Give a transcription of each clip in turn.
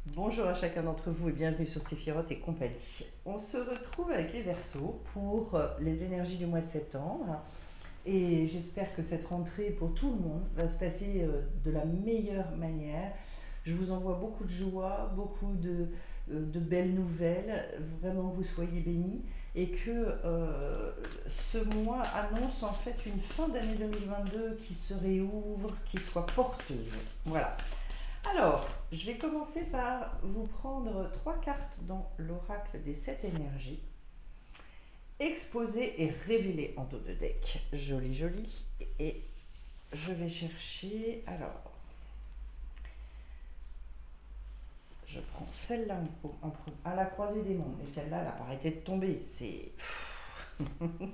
Bonjour à chacun d'entre vous et bienvenue sur Séphiroth et compagnie. On se retrouve avec les Verseaux pour les énergies du mois de septembre et j'espère que cette rentrée pour tout le monde va se passer de la meilleure manière. Je vous envoie beaucoup de joie, beaucoup de belles nouvelles, vraiment que vous soyez bénis et que ce mois annonce en fait une fin d'année 2022 qui se réouvre, qui soit porteuse. Voilà. Alors, je vais commencer par vous prendre trois cartes dans l'oracle des sept énergies. Exposer et révéler en dos de deck. Joli, joli. Et je vais chercher. Alors, je prends celle-là à la croisée des mondes. Mais celle-là, elle a pas arrêté de tomber. C'est.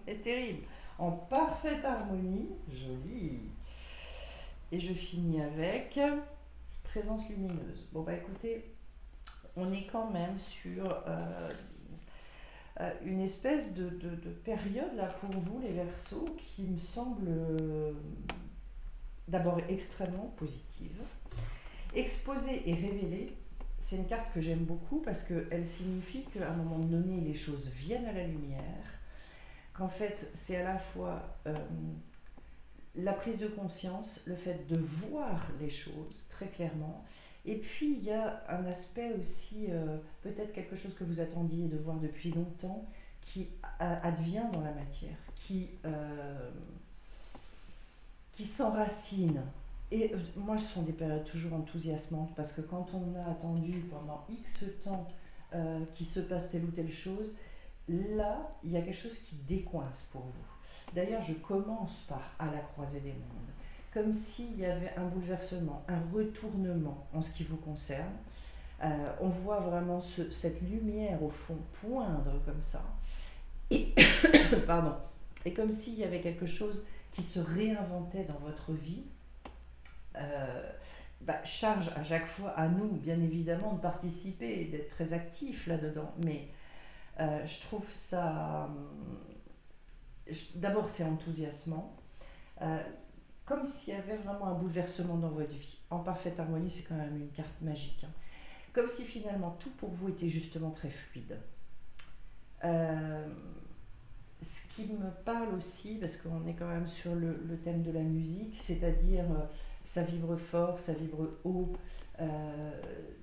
C'est terrible. En parfaite harmonie. Joli. Et je finis avec présence lumineuse. Bon, bah écoutez, on est quand même sur une espèce de période là pour vous les Verseaux qui me semble d'abord extrêmement positive. Exposer et révéler, c'est une carte que j'aime beaucoup parce qu'elle signifie qu'à un moment donné les choses viennent à la lumière, qu'en fait c'est à la fois la prise de conscience, le fait de voir les choses très clairement. Et puis il y a un aspect aussi, peut-être quelque chose que vous attendiez de voir depuis longtemps, qui advient dans la matière, qui s'enracine. Et moi, ce sont des périodes toujours enthousiasmantes parce que quand on a attendu pendant X temps qu'il se passe telle ou telle chose, là, il y a quelque chose qui décoince pour vous. D'ailleurs, je commence par à la croisée des mondes, comme s'il y avait un bouleversement, un retournement en ce qui vous concerne. On voit vraiment cette lumière au fond poindre comme ça. Et, pardon. Et comme s'il y avait quelque chose qui se réinventait dans votre vie. Euh, Charge à chaque fois à nous, bien évidemment, de participer et d'être très actifs là-dedans. Mais je trouve ça. D'abord, c'est enthousiasmant. Euh, Comme s'il y avait vraiment un bouleversement dans votre vie. En parfaite harmonie, c'est quand même une carte magique, hein. Comme si finalement tout pour vous était justement très fluide. Euh, Ce qui me parle aussi, parce qu'on est quand même sur le thème de la musique, c'est-à-dire ça vibre fort, ça vibre haut,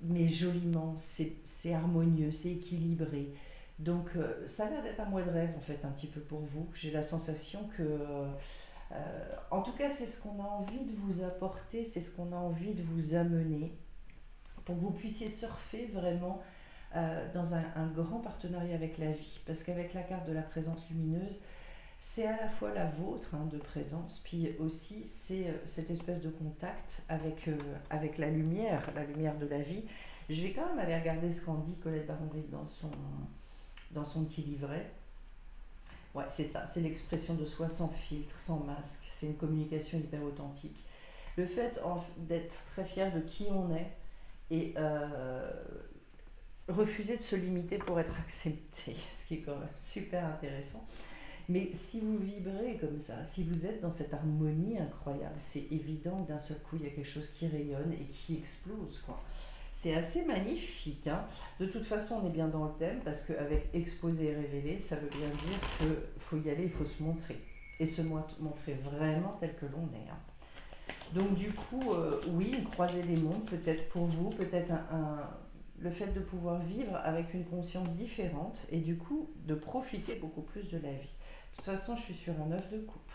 mais joliment, c'est harmonieux, c'est équilibré. Donc ça a l'air d'être un mois de rêve en fait un petit peu pour vous. J'ai la sensation que, en tout cas c'est ce qu'on a envie de vous apporter, c'est ce qu'on a envie de vous amener pour que vous puissiez surfer vraiment dans un grand partenariat avec la vie. Parce qu'avec la carte de la présence lumineuse, c'est à la fois la vôtre hein, de présence, puis aussi c'est cette espèce de contact avec la lumière de la vie. Je vais quand même aller regarder ce qu'en dit Colette Baron-Rive dans son petit livret. Ouais, c'est ça, c'est l'expression de soi sans filtre, sans masque, c'est une communication hyper authentique. Le fait d'être très fier de qui on est et refuser de se limiter pour être accepté, ce qui est quand même super intéressant. Mais si vous vibrez comme ça, si vous êtes dans cette harmonie incroyable, c'est évident que d'un seul coup, il y a quelque chose qui rayonne et qui explose, quoi. C'est assez magnifique, hein. De toute façon, on est bien dans le thème parce qu'avec exposer et révéler, ça veut bien dire qu'il faut y aller, il faut se montrer. Et se montrer vraiment tel que l'on est, hein. Donc du coup, oui, une croisée des mondes, peut-être pour vous, peut-être le fait de pouvoir vivre avec une conscience différente et du coup de profiter beaucoup plus de la vie. De toute façon, je suis sur un œuf de coupe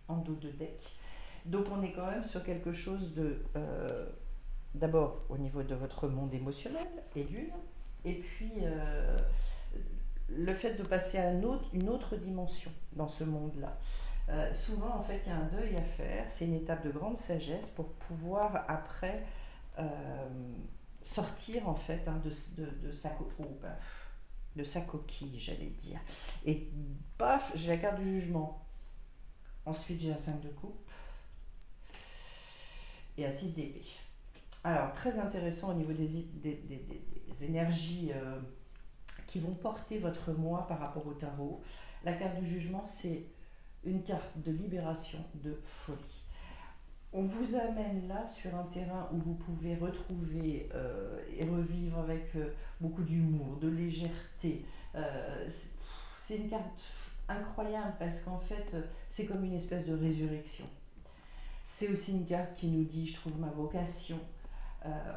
en dos de deck. Donc on est quand même sur quelque chose de... d'abord au niveau de votre monde émotionnel et d'une, et puis le fait de passer à une autre dimension dans ce monde-là. Souvent, en fait, il y a un deuil à faire. C'est une étape de grande sagesse pour pouvoir après euh, sortir en fait hein, de sa coquille, j'allais dire. Et paf, j'ai la carte du jugement. Ensuite, j'ai la 5 de coupe et la 6 d'épée. Alors, très intéressant au niveau des énergies qui vont porter votre moi par rapport au tarot. La carte du jugement, c'est une carte de libération, de folie. on vous amène là sur un terrain où vous pouvez retrouver et revivre avec beaucoup d'humour, de légèreté. C'est une carte incroyable parce qu'en fait, c'est comme une espèce de résurrection. C'est aussi une carte qui nous dit, je trouve ma vocation.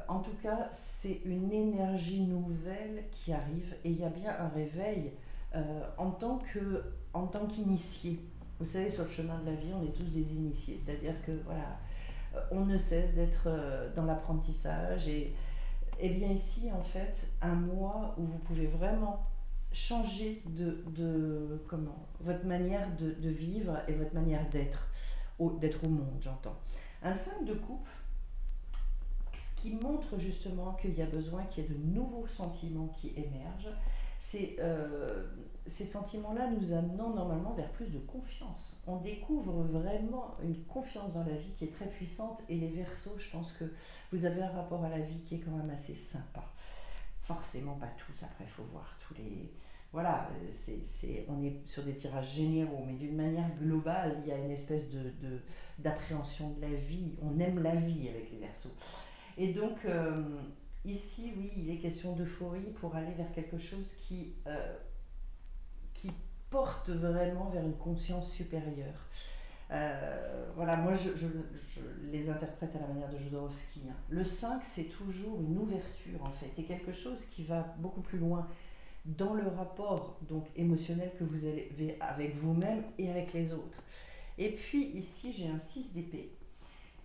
En tout cas, c'est une énergie nouvelle qui arrive et il y a bien un réveil en tant qu'initié. Vous savez, sur le chemin de la vie, on est tous des initiés, c'est-à-dire que voilà, on ne cesse d'être dans l'apprentissage et bien ici, en fait, un mois où vous pouvez vraiment changer votre manière de vivre et votre manière d'être au monde, j'entends. Un 5 de coupe, ce qui montre justement qu'il y a besoin qu'il y ait de nouveaux sentiments qui émergent. C'est ces sentiments-là nous amenant normalement vers plus de confiance. On découvre vraiment une confiance dans la vie qui est très puissante et les Verseaux, je pense que vous avez un rapport à la vie qui est quand même assez sympa. Forcément pas tous, après il faut voir tous les... Voilà, on est sur des tirages généraux, mais d'une manière globale, il y a une espèce d'appréhension de la vie. On aime la vie avec les Verseaux. Et donc, ici, oui, il est question d'euphorie pour aller vers quelque chose qui porte vraiment vers une conscience supérieure. Voilà, moi je les interprète à la manière de Jodorowsky, hein. Le 5, c'est toujours une ouverture en fait, et quelque chose qui va beaucoup plus loin dans le rapport donc émotionnel que vous avez avec vous-même et avec les autres. Et puis ici, j'ai un 6 d'épée,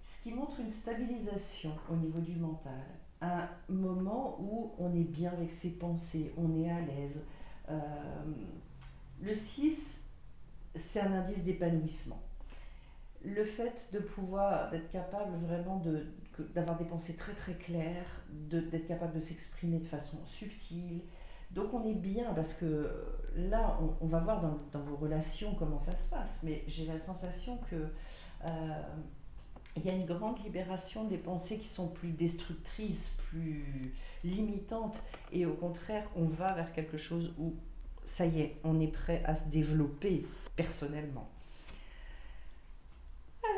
ce qui montre une stabilisation au niveau du mental, un moment où on est bien avec ses pensées, on est à l'aise. Euh, le 6, c'est un indice d'épanouissement. Le fait de pouvoir, d'être capable vraiment d'avoir des pensées très très claires, d'être capable de s'exprimer de façon subtile. Donc on est bien parce que là, on va voir dans vos relations comment ça se passe, mais j'ai la sensation que il y a une grande libération des pensées qui sont plus destructrices, plus limitantes, et au contraire, on va vers quelque chose où, ça y est, on est prêt à se développer personnellement.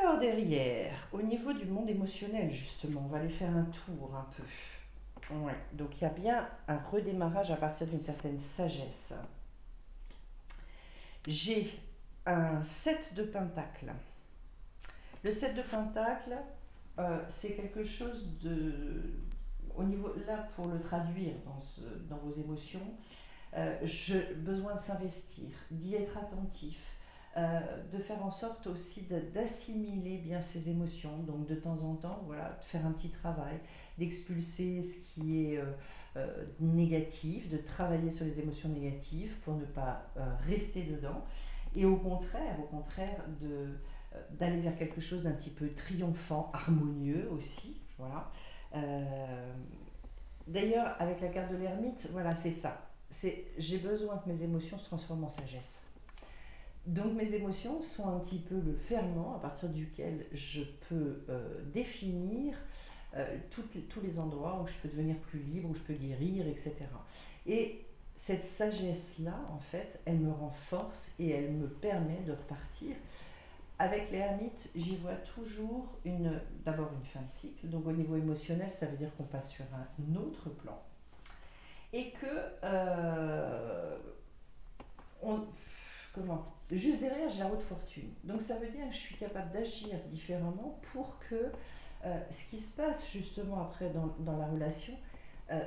Alors derrière, au niveau du monde émotionnel, justement, on va aller faire un tour un peu. Ouais. Donc il y a bien un redémarrage à partir d'une certaine sagesse. J'ai un 7 de pentacles. Le 7 de Pentacle, c'est quelque chose de... Au niveau, là, pour le traduire dans vos émotions, besoin de s'investir, d'y être attentif, de faire en sorte aussi d'assimiler bien ses émotions, donc de temps en temps, voilà, de faire un petit travail, d'expulser ce qui est négatif, de travailler sur les émotions négatives pour ne pas rester dedans, et au contraire d'aller vers quelque chose d'un petit peu triomphant, harmonieux aussi, voilà. Euh, D'ailleurs, avec la carte de l'ermite, voilà, c'est ça. J'ai besoin que mes émotions se transforment en sagesse. Donc mes émotions sont un petit peu le ferment à partir duquel je peux définir tous les endroits où je peux devenir plus libre, où je peux guérir, etc. Et cette sagesse-là, en fait, elle me renforce et elle me permet de repartir. Avec les hermites, j'y vois toujours d'abord une fin de cycle, donc au niveau émotionnel, ça veut dire qu'on passe sur un autre plan. Et que on, comment juste derrière, j'ai la haute fortune. Donc ça veut dire que je suis capable d'agir différemment pour que ce qui se passe justement après dans la relation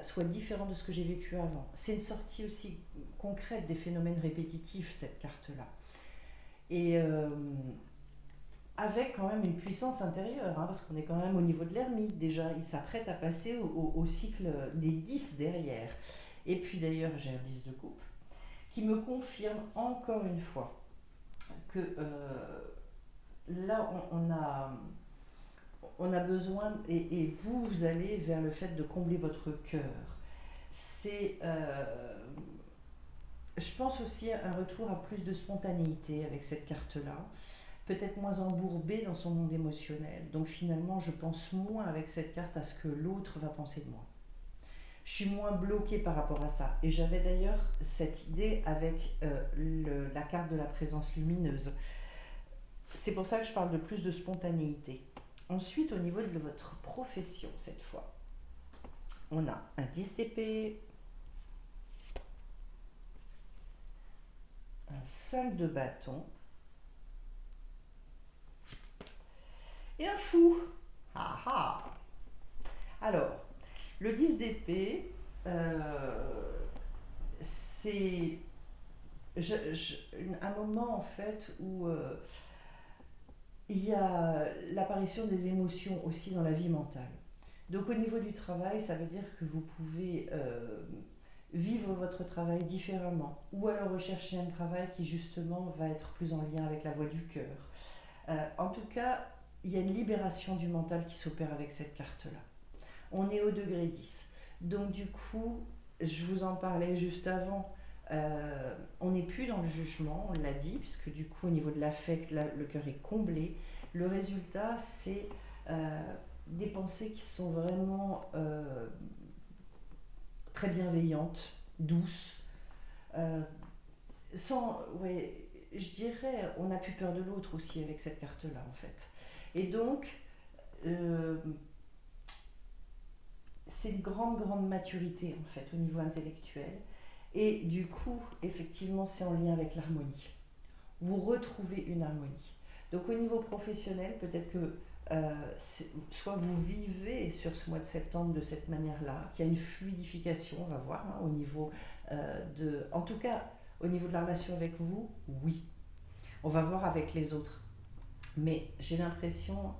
soit différent de ce que j'ai vécu avant. C'est une sortie aussi concrète des phénomènes répétitifs, cette carte-là. Et avec quand même une puissance intérieure, hein, parce qu'on est quand même au niveau de l'ermite déjà, il s'apprête à passer au cycle des 10 derrière. Et puis d'ailleurs, j'ai un 10 de coupe qui me confirme encore une fois que là, on a besoin, et vous allez vers le fait de combler votre cœur. C'est, je pense aussi à un retour à plus de spontanéité avec cette carte-là, peut-être moins embourbé dans son monde émotionnel. Donc finalement, je pense moins avec cette carte à ce que l'autre va penser de moi. Je suis moins bloquée par rapport à ça. Et j'avais d'ailleurs cette idée avec la carte de la présence lumineuse. C'est pour ça que je parle de plus de spontanéité. Ensuite, au niveau de votre profession, cette fois, on a un 10 d'épée, un 5 de bâton et un fou. Ah ah. Alors, le 10 d'épée, c'est un moment en fait où il y a l'apparition des émotions aussi dans la vie mentale. Donc au niveau du travail, ça veut dire que vous pouvez vivre votre travail différemment ou alors rechercher un travail qui justement va être plus en lien avec la voix du cœur. En tout cas, il y a une libération du mental qui s'opère avec cette carte-là. On est au degré 10. Donc du coup, je vous en parlais juste avant, on n'est plus dans le jugement, on l'a dit, puisque du coup au niveau de l'affect, le cœur est comblé. Le résultat, c'est des pensées qui sont vraiment très bienveillantes, douces, sans, ouais, je dirais, on n'a plus peur de l'autre aussi avec cette carte-là en fait. Et donc, euh, c'est une grande maturité en fait au niveau intellectuel. Et du coup, effectivement, c'est en lien avec l'harmonie. Vous retrouvez une harmonie. Donc au niveau professionnel, peut-être que soit vous vivez sur ce mois de septembre de cette manière-là, qu'il y a une fluidification, on va voir, hein, au niveau en tout cas, au niveau de la relation avec vous, oui. On va voir avec les autres. Mais j'ai l'impression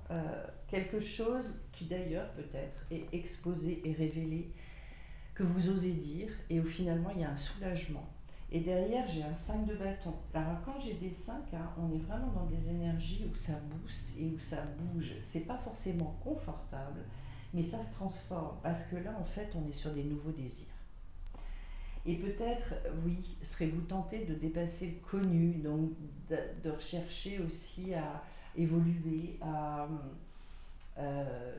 quelque chose qui d'ailleurs peut-être est exposé et révélé, que vous osez dire, et où finalement il y a un soulagement. Et derrière, j'ai un 5 de bâton. Alors quand j'ai des 5, hein, on est vraiment dans des énergies où ça booste et où ça bouge. C'est pas forcément confortable, mais ça se transforme. Parce que là, en fait, on est sur des nouveaux désirs. Et peut-être, oui, serez-vous tenté de dépasser le connu, donc de rechercher aussi à évoluer, à euh,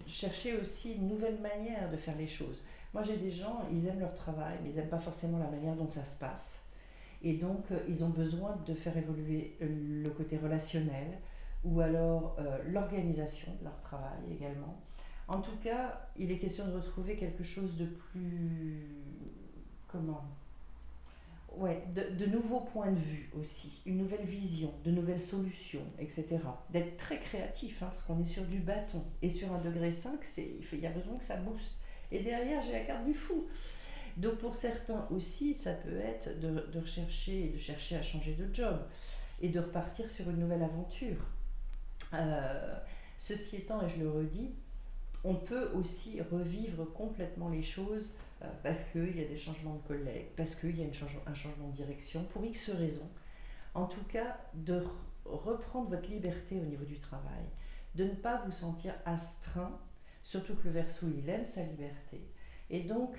chercher aussi une nouvelle manière de faire les choses. Moi, j'ai des gens, ils aiment leur travail, mais ils n'aiment pas forcément la manière dont ça se passe. Et donc, ils ont besoin de faire évoluer le côté relationnel ou alors l'organisation de leur travail également. En tout cas, il est question de retrouver quelque chose de plus... Comment Ouais, de nouveaux points de vue aussi, une nouvelle vision, de nouvelles solutions, etc. D'être très créatif, hein, parce qu'on est sur du bâton. Et sur un degré 5, il y a besoin que ça booste. Et derrière, j'ai la carte du fou. Donc pour certains aussi, ça peut être de rechercher, de chercher à changer de job et de repartir sur une nouvelle aventure. Euh, Ceci étant, et je le redis, on peut aussi revivre complètement les choses parce qu'il y a des changements de collègues, parce qu'il y a un changement de direction, pour X raisons. En tout cas, de reprendre votre liberté au niveau du travail, de ne pas vous sentir astreint, surtout que le Verseau, il aime sa liberté. Et donc,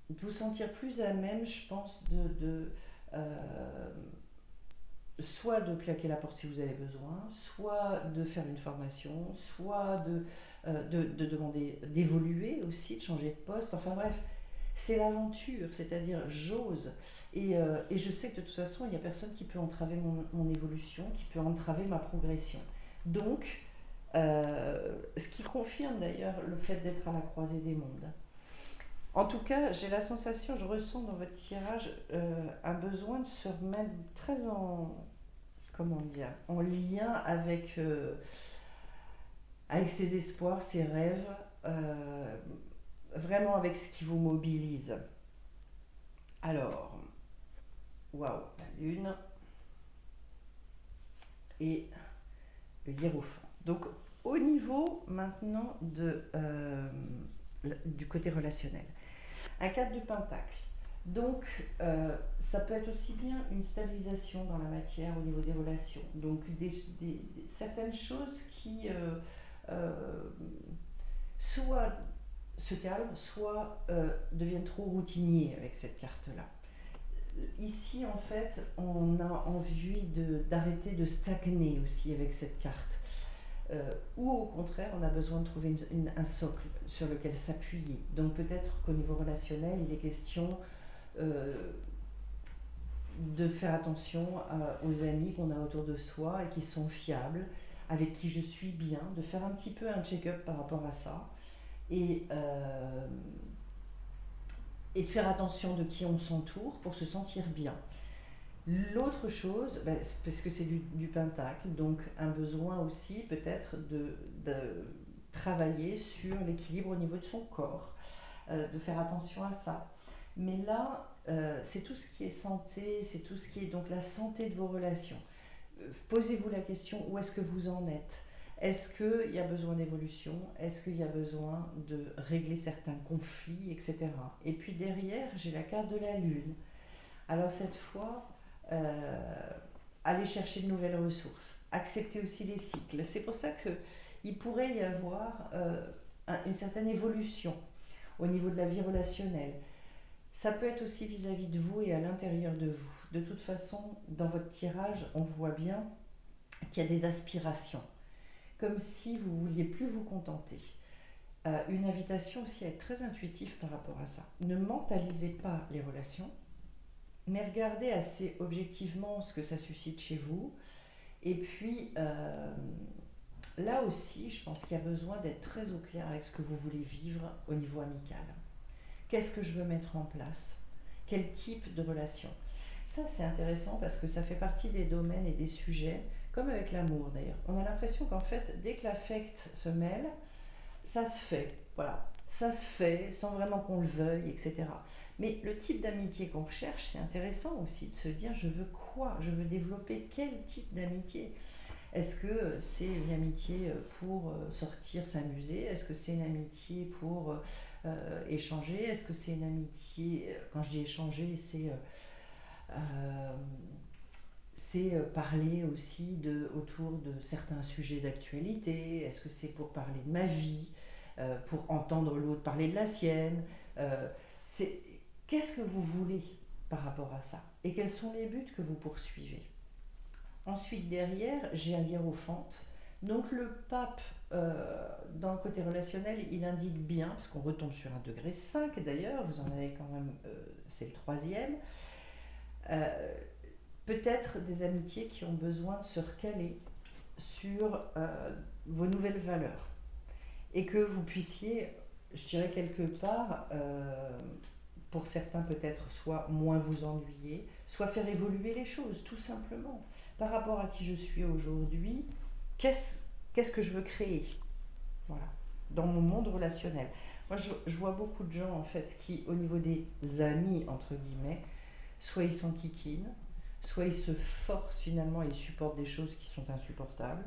vous sentir plus à même, je pense, soit de claquer la porte si vous avez besoin, soit de faire une formation, soit de demander d'évoluer aussi, de changer de poste. Enfin bref, c'est l'aventure, c'est-à-dire j'ose. Et je sais que de toute façon, il n'y a personne qui peut entraver mon évolution, qui peut entraver ma progression. Donc, ce qui confirme d'ailleurs le fait d'être à la croisée des mondes. En tout cas, j'ai la sensation, je ressens dans votre tirage un besoin de se remettre très comment dire, en lien avec ses espoirs, ses rêves, vraiment avec ce qui vous mobilise. Alors, waouh, la lune et le hiérophant. Donc, au niveau maintenant du côté relationnel, un 4 du pentacle. Donc, ça peut être aussi bien une stabilisation dans la matière au niveau des relations. Donc, certaines choses qui soit se calment, soit deviennent trop routiniers avec cette carte-là. Ici, en fait, on a envie d'arrêter de stagner aussi avec cette carte. Ou au contraire, on a besoin de trouver un socle sur lequel s'appuyer. Donc peut-être qu'au niveau relationnel, il est question de faire attention aux amis qu'on a autour de soi et qui sont fiables, avec qui je suis bien, de faire un petit peu un check-up par rapport à ça et, euh, et de faire attention de qui on s'entoure pour se sentir bien. L'autre chose, ben, parce que c'est du pentacle, donc un besoin aussi peut-être de travailler sur l'équilibre au niveau de son corps, de faire attention à ça. Mais là, c'est tout ce qui est santé, c'est tout ce qui est donc la santé de vos relations. Posez-vous la question, où est-ce que vous en êtes? Est-ce qu'il y a besoin d'évolution? Est-ce qu'il y a besoin de régler certains conflits, etc. Et puis derrière, j'ai la carte de la Lune. Alors cette fois, euh, aller chercher de nouvelles ressources, accepter aussi les cycles. C'est pour ça qu'il pourrait y avoir une certaine évolution au niveau de la vie relationnelle. Ça peut être aussi vis-à-vis de vous et à l'intérieur de vous. De toute façon, dans votre tirage, on voit bien qu'il y a des aspirations, comme si vous ne vouliez plus vous contenter. Une invitation aussi à être très intuitif par rapport à ça. Ne mentalisez pas les relations, mais regardez assez objectivement ce que ça suscite chez vous. Et puis, là aussi, je pense qu'il y a besoin d'être très au clair avec ce que vous voulez vivre au niveau amical. Qu'est-ce que je veux mettre en place? Quel type de relation? Ça, c'est intéressant parce que ça fait partie des domaines et des sujets, comme avec l'amour d'ailleurs. On a l'impression qu'en fait, dès que l'affect se mêle, ça se fait. Voilà. Ça se fait sans vraiment qu'on le veuille, etc. Mais le type d'amitié qu'on recherche, c'est intéressant aussi de se dire je veux quoi? Je veux développer quel type d'amitié? Est-ce que c'est une amitié pour sortir, s'amuser? Est-ce que c'est une amitié pour échanger? Est-ce que c'est une amitié, quand je dis échanger, euh, c'est parler aussi autour de certains sujets d'actualité? Est-ce que c'est pour parler de ma vie? Pour entendre l'autre parler de la sienne? Euh, c'est, Qu'est-ce que vous voulez par rapport à ça? Et quels sont les buts que vous poursuivez? Ensuite, derrière, j'ai un hiérophante. Donc le pape, dans le côté relationnel, il indique bien, parce qu'on retombe sur un degré 5 d'ailleurs, vous en avez quand même, c'est le troisième, euh, peut-être des amitiés qui ont besoin de se recaler sur vos nouvelles valeurs. Et que vous puissiez, je dirais quelque part, pour certains peut-être, soit moins vous ennuyer, soit faire évoluer les choses, tout simplement. Par rapport à qui je suis aujourd'hui, qu'est-ce que je veux créer? Voilà, dans mon monde relationnel. Moi, je vois beaucoup de gens, en fait, qui, au niveau des amis, entre guillemets, soit ils s'enquiquinent, soit ils se forcent finalement et ils supportent des choses qui sont insupportables.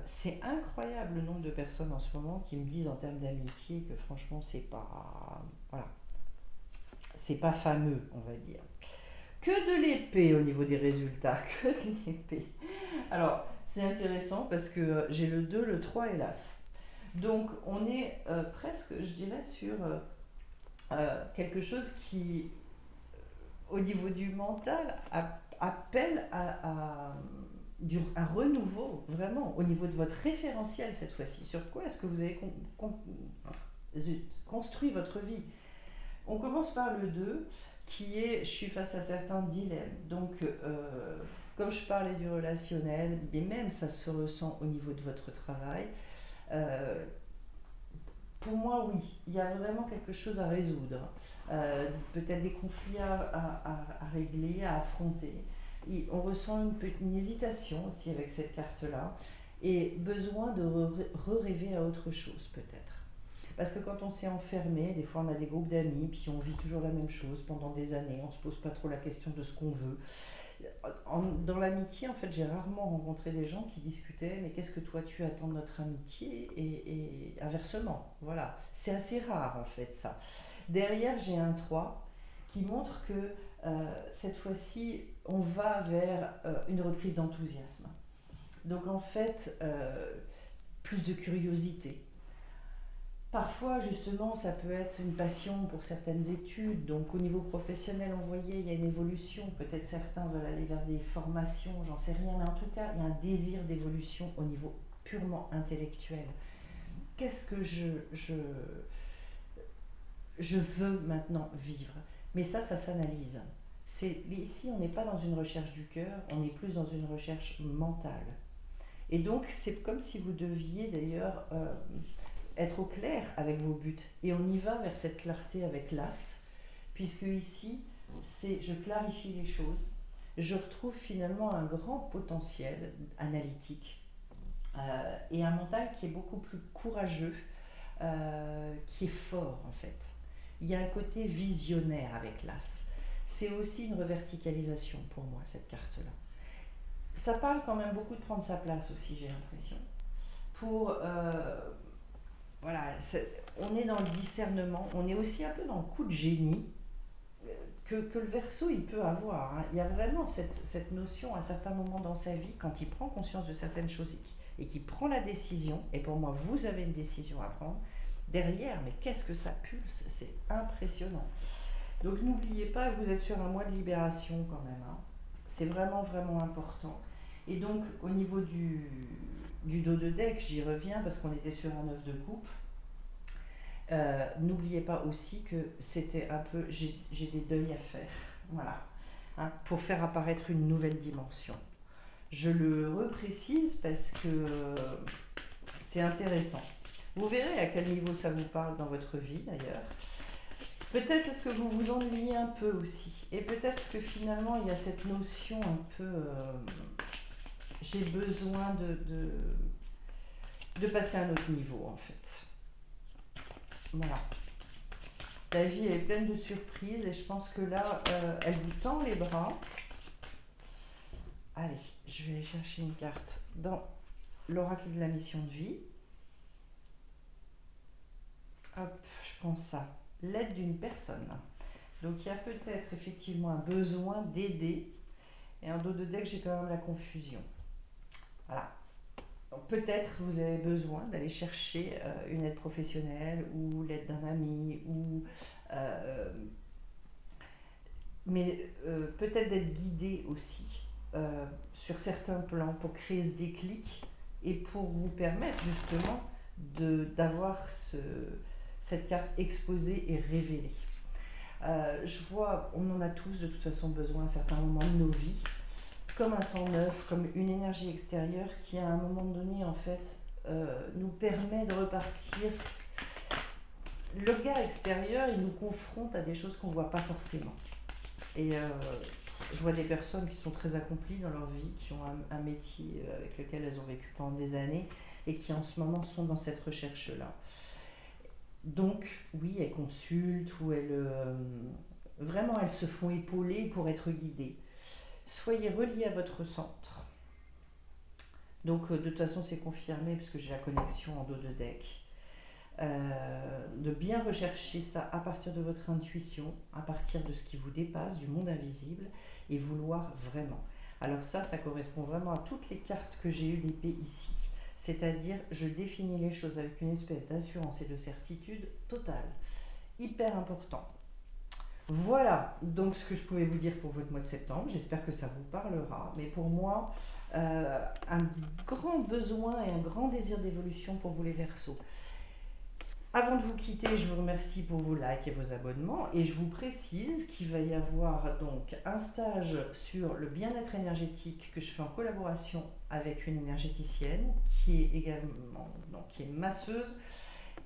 C'est incroyable le nombre de personnes en ce moment qui me disent en termes d'amitié que franchement c'est pas voilà, c'est pas fameux, on va dire. Que de l'épée au niveau des résultats, que de l'épée. Alors, c'est intéressant parce que j'ai le 2 le 3 et l'As. Donc, on est presque, je dirais, sur quelque chose qui, au niveau du mental, appelle un renouveau, vraiment, au niveau de votre référentiel cette fois-ci. Sur quoi est-ce que vous avez construit votre vie? On commence par le 2 qui est je suis face à certains dilemmes. Donc, comme je parlais du relationnel, et même ça se ressent au niveau de votre travail, euh, pour moi, oui, il y a vraiment quelque chose à résoudre. Peut-être des conflits à régler, à affronter. Et on ressent une hésitation aussi avec cette carte-là et besoin de rêver à autre chose peut-être. Parce que quand on s'est enfermé, des fois on a des groupes d'amis, puis on vit toujours la même chose pendant des années, on ne se pose pas trop la question de ce qu'on veut. Dans l'amitié, en fait, j'ai rarement rencontré des gens qui discutaient, mais qu'est-ce que toi tu attends de notre amitié et inversement. Voilà, c'est assez rare en fait ça. Derrière, j'ai un 3 qui montre que cette fois-ci, on va vers une reprise d'enthousiasme. Donc en fait, plus de curiosité, parfois, justement, ça peut être une passion pour certaines études. Donc, au niveau professionnel, on voyait, il y a une évolution. Peut-être certains veulent aller vers des formations, j'en sais rien. Mais en tout cas, il y a un désir d'évolution au niveau purement intellectuel. Qu'est-ce que je veux maintenant vivre? Mais ça s'analyse. Ici, on n'est pas dans une recherche du cœur, on est plus dans une recherche mentale. Et donc, c'est comme si vous deviez d'ailleurs être au clair avec vos buts. Et on y va vers cette clarté avec l'as, puisque ici, c'est je clarifie les choses, je retrouve finalement un grand potentiel analytique et un mental qui est beaucoup plus courageux, qui est fort en fait. Il y a un côté visionnaire avec l'as. C'est aussi une reverticalisation pour moi, cette carte-là. Ça parle quand même beaucoup de prendre sa place aussi, j'ai l'impression. Pour voilà, on est dans le discernement, on est aussi un peu dans le coup de génie que le Verseau il peut avoir. Hein. Il y a vraiment cette notion à certains moments dans sa vie, quand il prend conscience de certaines choses et qu'il prend la décision, et pour moi vous avez une décision à prendre, derrière, mais qu'est-ce que ça pulse, c'est impressionnant. Donc n'oubliez pas que vous êtes sur un mois de libération quand même. Hein. C'est vraiment vraiment important. Et donc au niveau du dos de deck, j'y reviens parce qu'on était sur un œuf de coupe. N'oubliez pas aussi que c'était un peu, j'ai des deuils à faire, voilà, hein, pour faire apparaître une nouvelle dimension. Je le reprécise parce que c'est intéressant. Vous verrez à quel niveau ça vous parle dans votre vie d'ailleurs. Peut-être est-ce que vous vous ennuyez un peu aussi. Et peut-être que finalement il y a cette notion un peu j'ai besoin de passer à un autre niveau en fait. Voilà. La vie est pleine de surprises et je pense que là, elle vous tend les bras. Allez, je vais aller chercher une carte dans l'oracle de la mission de vie. Hop, je prends ça. L'aide d'une personne. Donc il y a peut-être effectivement un besoin d'aider. Et en dos de deck, j'ai quand même la confusion. Voilà. Donc peut-être vous avez besoin d'aller chercher une aide professionnelle ou l'aide d'un ami ou mais peut-être d'être guidé aussi sur certains plans pour créer ce déclic et pour vous permettre justement d'avoir cette carte exposée et révélée. Je vois, on en a tous de toute façon besoin à certains moments de nos vies, comme un sang neuf, comme une énergie extérieure qui à un moment donné en fait nous permet de repartir. Le regard extérieur, il nous confronte à des choses qu'on ne voit pas forcément. Et je vois des personnes qui sont très accomplies dans leur vie, qui ont un métier avec lequel elles ont vécu pendant des années et qui en ce moment sont dans cette recherche-là. Donc, oui, elles consultent ou vraiment elles se font épauler pour être guidées. Soyez reliés à votre centre. Donc, de toute façon, c'est confirmé puisque j'ai la connexion en dos de deck. De bien rechercher ça à partir de votre intuition, à partir de ce qui vous dépasse, du monde invisible, et vouloir vraiment. Alors ça correspond vraiment à toutes les cartes que j'ai eues d'épée ici. C'est-à-dire, je définis les choses avec une espèce d'assurance et de certitude totale. Hyper important. Voilà, donc ce que je pouvais vous dire pour votre mois de septembre. J'espère que ça vous parlera. Mais pour moi, un grand besoin et un grand désir d'évolution pour vous les Verseaux. Avant de vous quitter, je vous remercie pour vos likes et vos abonnements et je vous précise qu'il va y avoir donc un stage sur le bien-être énergétique que je fais en collaboration avec une énergéticienne qui est également qui est masseuse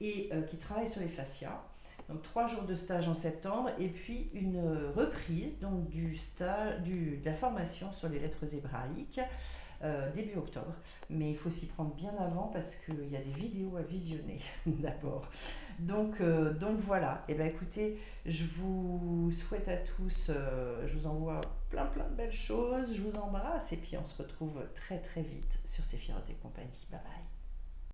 et qui travaille sur les fascias. Donc 3 jours de stage en septembre et puis une reprise donc de la formation sur les lettres hébraïques début octobre. Mais il faut s'y prendre bien avant parce qu'il y a des vidéos à visionner d'abord. Donc voilà. Et bien écoutez, je vous souhaite à tous, je vous envoie plein de belles choses. Je vous embrasse et puis on se retrouve très très vite sur Séphiroth et compagnie. Bye bye.